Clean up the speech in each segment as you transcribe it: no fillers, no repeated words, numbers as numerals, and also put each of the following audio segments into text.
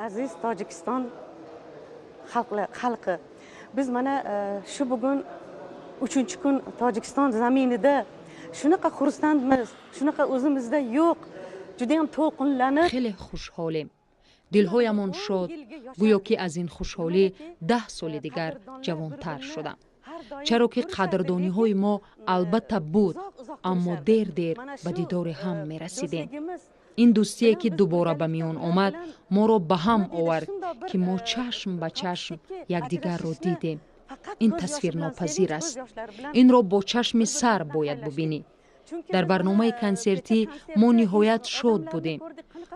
aziz Tojikiston xalqi, biz mana shu bugun 3-kun Tojikiston zaminida shunaqa xursandmiz, shunaqa o'zimizda yo'q, juda ham to'lqinlanib. خیلی خوشحالیم. دلهایمان شاد، گویا که از این خوشحالی 10 سال دیگر جوانتر شدم. چرا که قدردانی های ما البته بود، اما دیر به دیدار هم می رسیدیم. این دوستی که دوباره به میان آمد ما را به هم آورد که ما چشم به چشم یکدیگر را دیدیم. این تصویر ناپذیر است. این را با چشم سر باید ببینی. در برنامه کنسرتی ما نهایت شاد بودیم،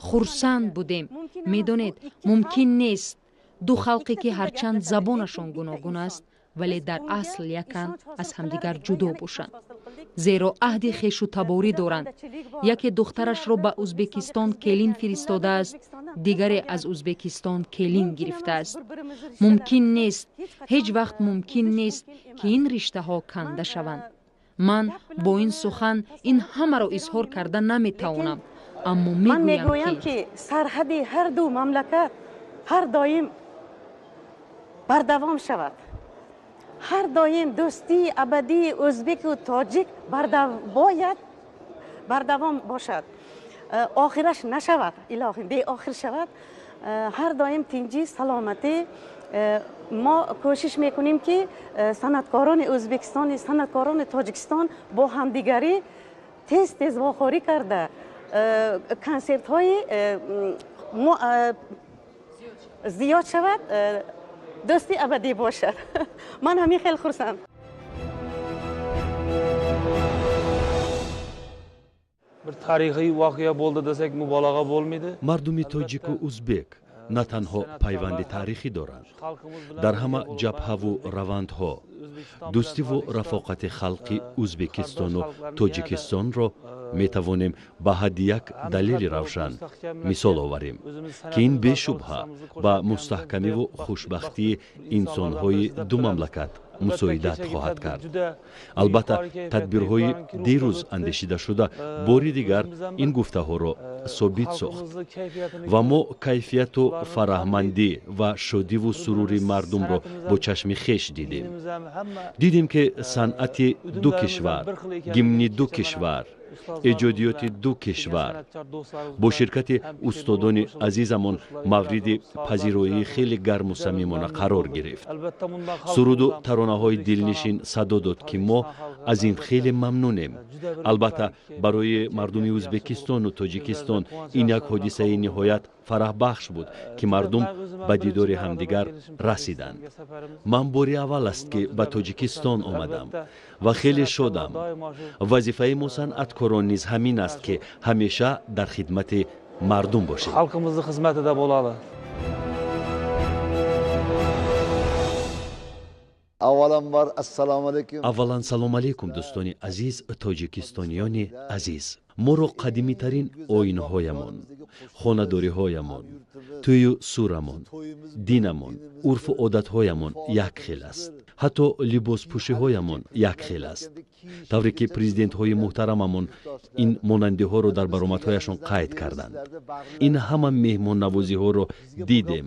خرسند بودیم. میدانید ممکن نیست دو خلقی که هرچند زبانشان گوناگون است ولی در اصل یکن از همدیگر جدا باشند، زیرا عهد خویش و تباری دارند. یکی دخترش را به ازبکستان کلین فرستاده است، دیگری از ازبکستان کلین گرفته است. ممکن نیست، هیچ وقت ممکن نیست که این رشته ها کنده شوند. من با این سخن این همه را اظهار کرده نمیتوانم، اما میگویم که سرحد هر دو مملکت هر دایم بردوام شود. هر دایم دوستی ابدی ازبک و تاجیک باید بردوام باشد، آخرش نشود، الهی بی آخر شود. هر دایم تنجی سلامتی. ما کوشش میکنیم که صنعتکاران ازبکستان، صنعتکاران تاجیکستان با همدیگری تیز واخواری کرده، کنسرت های زیاد شود، دوستی ابدی باشد. من همین خیلی خرسندم. bir tarixiy voqea bo'ldi desak mubolag'a bo'lmaydi. мардуми тоҷику узбек на танҳо пайванди таърихӣ доранд, дар ҳама ҷабҳаву равандҳо дӯстиву рафоқати халқи узбекистону тоҷикистонро метавонем ба ҳадди як далели равшан мисол оварем ки ин бешубҳа ба мустаҳкамиву хушбахтии инсонҳои ду мамлакат мусоидат хоҳад кард. албатта тадбирҳои дирӯз андешидашуда бори дигар ин гуфтаҳоро собит сохт ва мо кайфияту фараҳмандӣ ва шодиву сурури мардумро бо чашми хеш дидем ки санъати ду кишвар, гимни ду кишвар, эҷодиёти ду кишвар бо ширкати устодони азизамон мавриди пазироии хеле гарму самимона қарор гирифт. суруду таронаҳои дилнишин садо дод ки мо аз ин хеле мамнунем. албатта барои мардуми ӯзбекистону тоҷикистон ин як ҳодисаи ниҳоят фараҳбахш буд ки мардум ба дидори ҳамдигар расиданд. ман бори аввал аст ки ба тоҷикистон омадам ва хеле шодам. вазифаи мо санъаткорон низ ҳамин аст ки ҳамеша дар хидмати мардум бошем. xalqimizni xizmatida bo'ladi. аввалан салом алейкум дӯстони азиз, тоҷикистониёни азиз. моро қадимитарин оинҳоямон, хонадориҳоямон, тӯю сурамон, динамон, урфу одатҳоямон як хел аст. ҳатто либоспӯшиҳоямон як хел аст. тавре ки президентҳои муҳтарамамон ин монандиҳоро дар баромадҳояшон қайд карданд. ин ҳама меҳмоннавозиҳоро дидем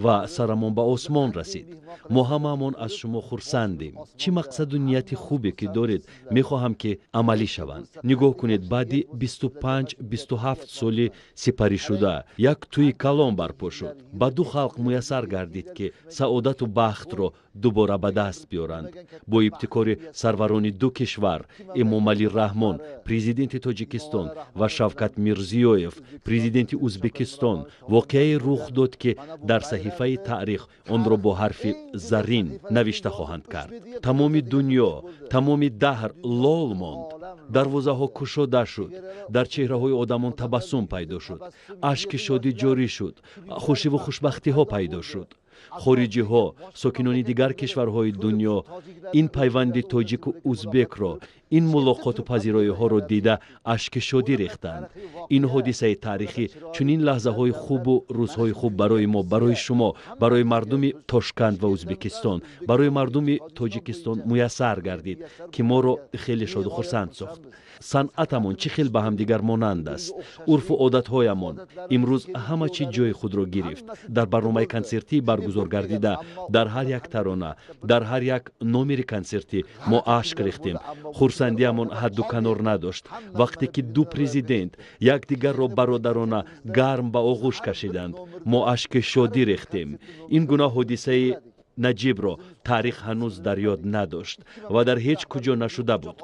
ва сарамон ба осмон расид. мо ҳамаамон аз шумо хурсандем. чӣ мақсаду нияти хубе ки доред мехоҳам ки амалӣ шаванд. нигоҳ кунед, баъди 25-27 соли сипаришуда як тӯи калон барпо шуд. ба ду халқ муяссар гардид ки саодату бахтро дубора ба даст биёранд. бо ибтикори сарварони ду кишвар, эмомалӣ раҳмон, президенти тоҷикистон ва шавкат мирзиёев, президенти ӯзбекистон, воқеае рух дод ки дар саҳифаи таърих онро бо ҳарфи заррин навишта хоҳанд кард. тамоми дунё, тамоми даҳр лол монд. дарвозаҳо кушода шуд. дар чеҳраҳои одамон табассум пайдо шуд. ашки шодӣ ҷорӣ шуд. хушиву хушбахтиҳо пайдо шуд. خارجی ها، ساکنان دیگر کشورهای دنیا این پیوند تاجیک و ازبک این ملاقات و پذیرایی ها را دیده اشک شادی ریختند. این حادثه تاریخی چنین لحظه های خوب و روزهای خوب برای ما، برای شما، برای مردم تاشکند و ازبکستان، برای مردم تاجیکستان میسر گردید که ما را خیلی شاد و خرسند ساخت. صنعتمان چه خیلی به هم دیگر مانند است. عرف و عادتهایمان امروز همه چی جای خود را گرفت. در برنامه کنسرتی برگزار گردیده در هر یک ترانه، در هر یک نمر کنسرتی ما اشک ریختیم. خرسندیمان حد و کنار نداشت. وقتی که دو پرزیدنت یکدیگر را برادرانه گرم به آغوش کشیدند ما اشک شادی ریختیم. این گونه حادثه نجیب را تاریخ هنوز در یاد نداشت و در هیچ کجا نشده بود.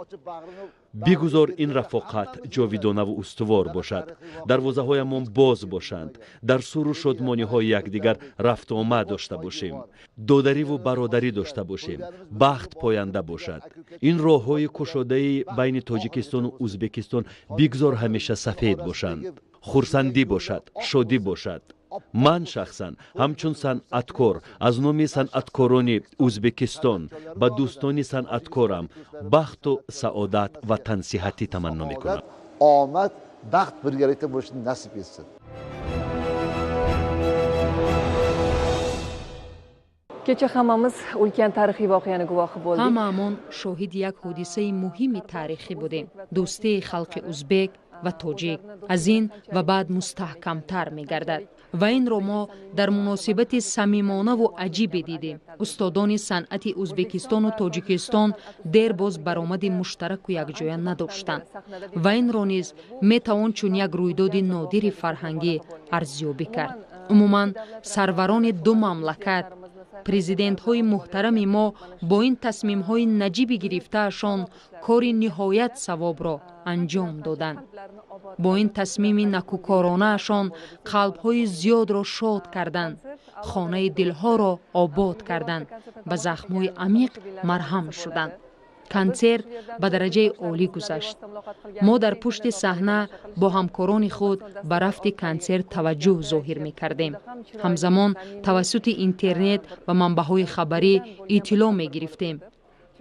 بگذار این رفاقت جاویدانه و استوار باشد. دروازه هایمان باز باشند. در سور و شادمانی های یکدیگر رفت و آمد داشته باشیم. دادری و برادری داشته باشیم. بخت پاینده باشد. این راه های کشاده بین تاجیکستان و ازبکستان بگذار همیشه سفید باشند. خرسندی باشد، شادی باشد. من شخصا همچون صنعتکار از نام صنعتکاران ازبکستان به دوستان صنعتکارم بخت و سعادت و تنصیحتی تمنا میکنم. آمد بخت birgalikda bo'lishni nasib etsin. kecha hammamiz ulkan tarixiy voqeani guvohi bo'ldik. هممون شاهد یک حادثه مهم تاریخی بودیم. دوستی خلق ازبک و تاجیک از این و بعد مستحکمتر می گردد و این را ما در مناسبت صمیمانه و عجیب دیدیم. استادان صنعت ازبکستان و تاجیکستان دیر باز برآمد مشترک و یکجایی نداشتند و این را نیز می توان چون یک رویداد نادر فرهنگی ارزیابی کرد. عموما سروران دو مملکت، پرزیدنت های محترم ما با این تصمیم های نجیب گرفتهشان کار نهایت ثواب را انجام دادند. با این تصمیم نکوکارانه شان قلب های زیاد را شاد کردند، خانه دلها را آباد کردند، به زخم های عمیق مرهم شدند. کنسرت به درجه عالی گذشت. ما در پشت صحنه با همکاران خود به رفت کنسرت توجه ظاهر می کردیم. همزمان توسط اینترنت و منبع‌های خبری اطلاع می گرفتیم.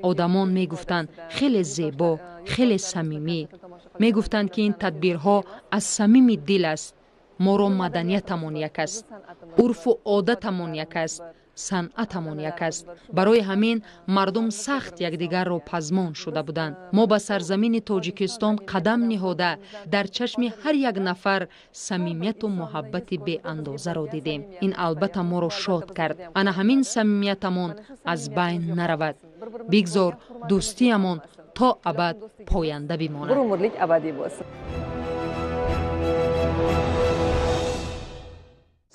آدمان می گفتند خیلی زیبا، خیلی صمیمی. می گفتند که این تدبیرها از صمیم دل است. ما را مدنیتمان یک است، عرف و عادتمان یک است، صنعتمان یک است. برای همین مردم سخت یکدیگر را پزمان شده بودند. ما به سرزمین تاجیکستان قدم نهاده در چشم هر یک نفر صمیمیت و محبت بی اندازه را دیدیم. این البته ما را شاد کرد. انا همین صمیمیتمان از بین نرود. بگذار دوستیمان تا ابد پاینده بماند. umrlik abadiy bo'lsin.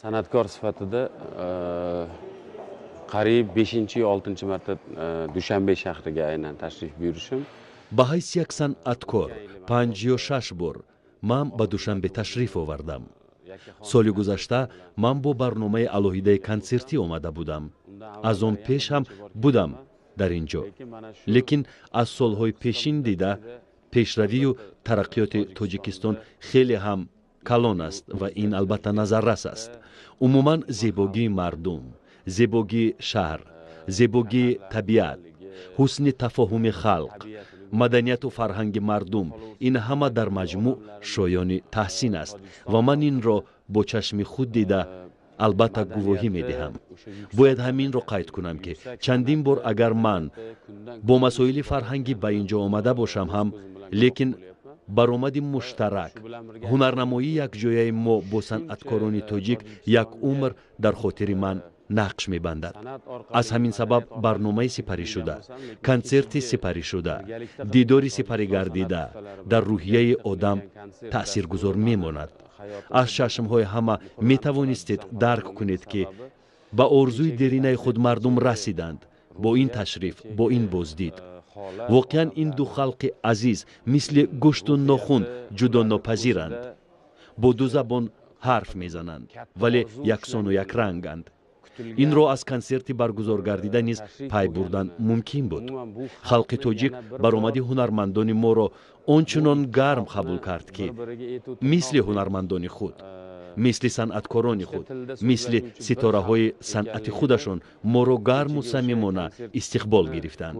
San'atkor sifatida qariyb 5-6 marta Dushanbe shahriga aynan tashrif buyurishim. به حیث یک صنعتکار 5 یا 6 بار من به دوشنبه تشریف آوردم. سال گذشته من با برنامه الهیده کنسرتی آمده بودم. از آن پیش هم بودم در اینجا. لیکن از سالهای پیشین دیده پیشروی و ترقیات تاجیکستان خیلی هم کلان است و این البته نظررس است. عموما زیبایی مردم، زیبایی شهر، زیبایی طبیعت، حسن تفاهم خلق، مدنیت و فرهنگ مردم، این همه در مجموع شایان تحسین است و من این را با چشم خود دیده البته گواهی می دهم. باید همین را قید کنم که چندین بار اگر من با مسائل فرهنگی به اینجا آمده باشم هم، لیکن برآمد مشترک هنرنمایی یک جای ما با صنعتکاران تاجیک یک عمر در خاطر من نقش می بندد. از همین سبب برنامه سپری شده، کنسرت سپری شده، دیداری سپری گردیده در روحیه آدم تأثیرگذار می ماند. از چشمهای همه می توانستید درک کنید که به آرزوی دیرینه خود مردم رسیدند با این تشریف، با این بازدید. واقعا این دو خلق عزیز مثل گوشت و ناخن جدا ناپذیرند. با دو زبان حرف میزنند ولی یکسان و یک رنگند. این را از کنسرتی برگزار گردیده نیز پی بردن ممکن بود. خلق تاجیک برآمد هنرمندان ما را آنچنان گرم قبول کرد که مثل هنرمندان خود مثل صنعتکاران خود، مثل ستاره‌های صنعت خودشان ما را گرم و صمیمانه استقبال گرفتند.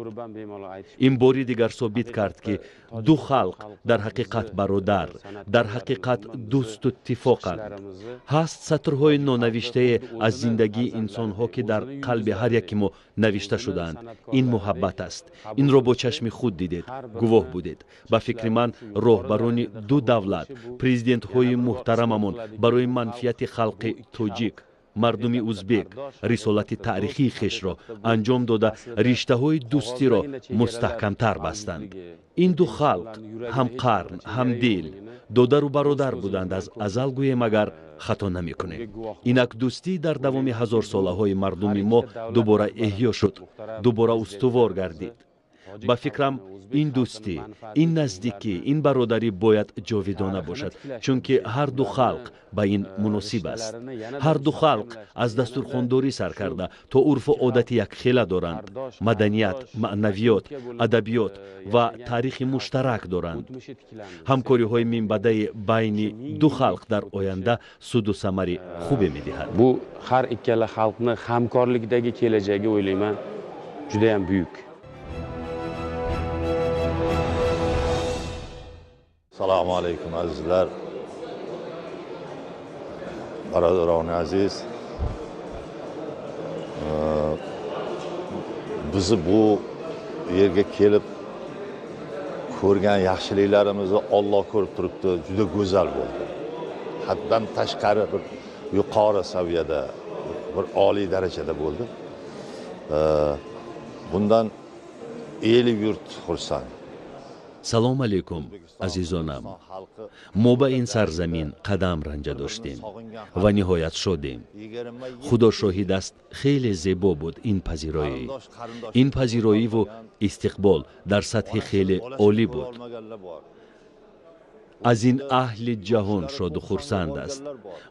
این باری دیگر ثابت کرد که دو خلق در حقیقت برادر، در حقیقت دوست و اتفاقند. هست سطرهای نانوشته از زندگی انسان‌ها که در قلب هر یک ما نوشته شدند. این محبت است. این را با چشم خود دیدید، گواه بودید. به فکر من راهبران دو دولت، پرزیدنت های محترممان برای منفعت خلق تاجیک، مردم ازبک رسالت تاریخی خیش را انجام داده رشته های دوستی را مستحکمتر بستند. این دو خلق هم قرن هم دل، دادر و برادر بودند. از ازل گویم اگر خطا نمی کنیم. اینک دوستی در دوام هزار ساله های مردم ما دوباره احیا شد، دوباره استوار گردید. با فکرم این دوستی، این نزدیکی، این برادری باید جاودانه باشد، چون که هر دو خلق به این مناسب است. هر دو خلق از دستورخوانداری سر کرده تا عرف و عادت یک خیله دارند، مدنیت، معنویات، ادبیات و تاریخ مشترک دارند. همکاری های منبعی بین دو خلق در آینده سود و ثمر خوبی می‌دهد. Bu har ikkala xalqni hamkorlikdagi kelajagi o'ylayman juda ham buyuk. Assalomu alaykum azizlar, barodaroni aziz. Bizi bu yerga kelib ko'rgan yaxshiliklarimizni Alloh ko'rib turibdi, juda go'zal bo'ldi. Haddan tashqari bir yuqori saviyada, bir oliy darajada bo'ldi. Bundan eli yurt xursand. سلام علیکم عزیزانم. ما به این سرزمین قدم رنجه داشتیم و نهایت شدیم. خدا شاهد است خیلی زیبا بود این پذیرایی و استقبال در سطح خیلی عالی بود. از این اهل جهان شاد و خرسند است.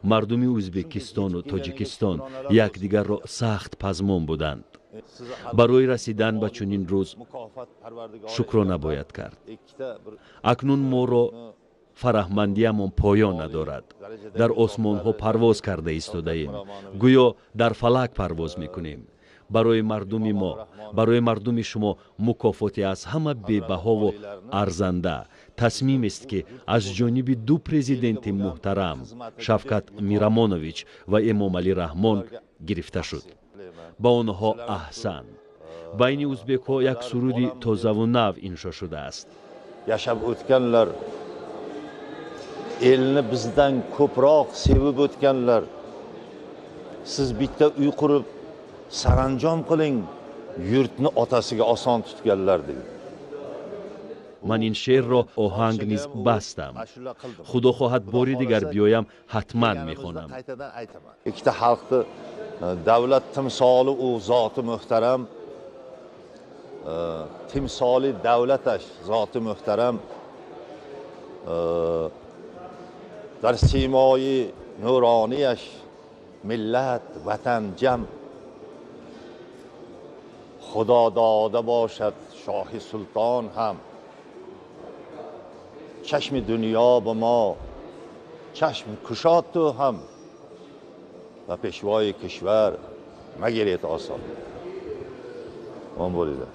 مردم ازبکستان و تاجیکستان یکدیگر را سخت پزمان بودند. برای رسیدن به چنین روز شکرانه باید کرد. اکنون ما را فرهمندیمان پایان ندارد. در آسمان ها پرواز کرده ایستاده ایم، گویا در فلک پرواز میکنیم. برای مردم ما، برای مردم شما مکافاتی از همه بی‌بها و ارزنده تصمیم است که از جانب دو پرزیدنت محترم شفقت میرامونویچ و امام علی رحمان گرفته شد. با آنها احسن. بین ازبک ها یک سرودی تازه و نو انشا شده است. Yashab o'tganlar, elni bizdan ko'proq sevib o'tganlar, siz bitta uy qurib saranjom qiling, yurtni otasiga oson tutganlar deydi. من این شعر را آهنگ نیز بستم. خدا خواهد باری دیگر بیایم حتما میخوانم. ikkita xalqni davlat timsoli u zoti muhtaram, timsoli davlatash zoti muhtaram, در سیمای نورانیش ملت وطن جمع، خدا داده باشد شاه سلطان هم، چشم دنیا به ما چشم کشاد تو هم، و پیشوای کشور مگیرید آسان. اون بولیده.